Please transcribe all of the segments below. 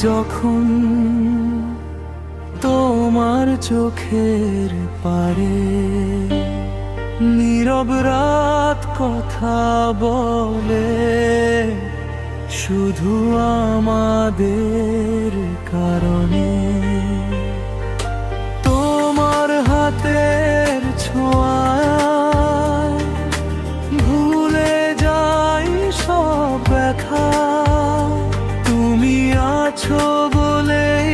যখন তোমার চোখের পারে নীরব রাত কথা বলে, শুধু আমাদের কারণে। তোমার হাতের ছোঁয়ায় ভুলে যাই সব ব্যথা। তুমি আছো বলেই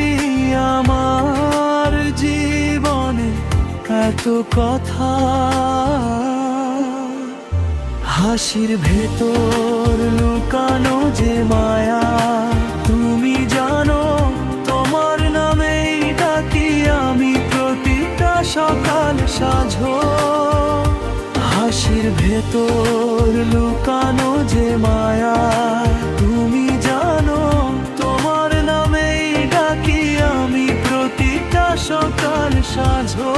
আমার জীবনে এত কথা। হাসির ভেতর লুকানো যে মায়া, তুমি জানো তোমার নামেই ডাকি আমি প্রতিটা সকাল সাঁঝো। হাসির ভেতর লুকানো যে মায়া, তুমি জানো তোমার নামেই ডাকি আমি প্রতিটা সকাল সাঁঝো।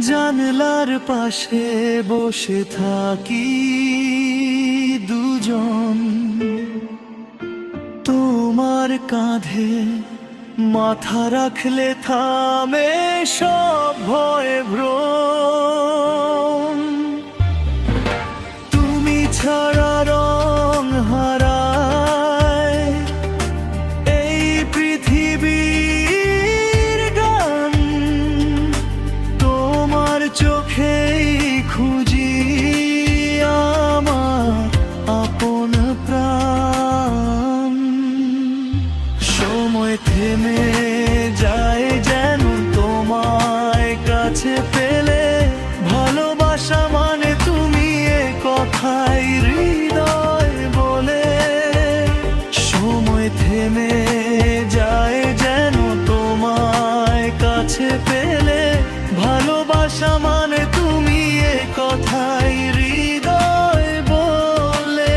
জানলার পাশে বসে থাকি দুজন, তোমার কাঁধে মাথা রাখলে থামে সব ভয় ভ্রম। তুমি ছাড়া রং হারায় এই পৃথিবীর গান। তোমার চোখেই খুঁজি আমার আপন প্রাণ। সময় থেমে যায় যেন তোমায় কাছে পেলে। ভালোবাসা মানে তুমি এ কথাই হৃদয় বলে। সময় থেমে যায় যেন তোমায় কাছে পেলে। ভালোবাসা মানে তুমি এ কথাই হৃদয় বলে।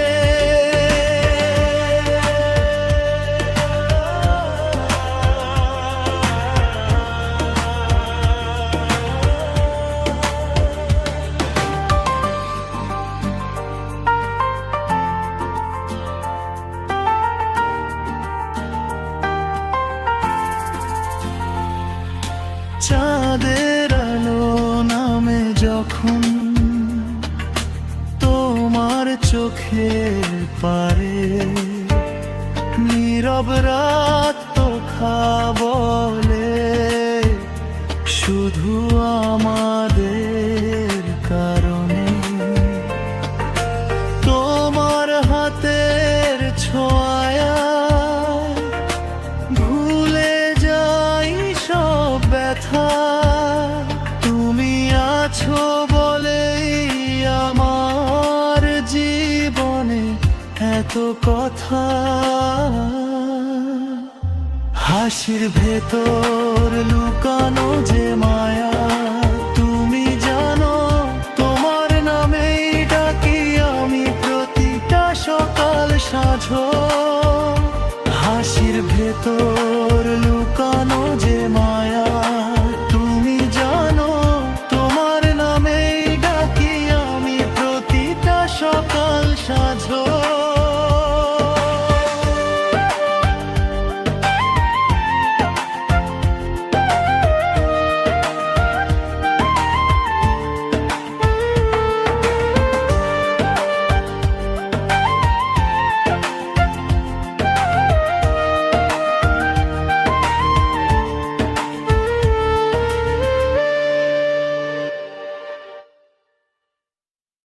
চাঁদের আলো নামে যখন তোমার চোখের পারে, নীরব রাত কথা বলে, শুধু আমাদের কারণে। তোমার হাতের ছোঁয়া ভুলে যাই সব ব্যথা। তুমি আছো বলেই আমার জীবনে এত কথা। হাসির ভেতর লুকানো যে মায়া,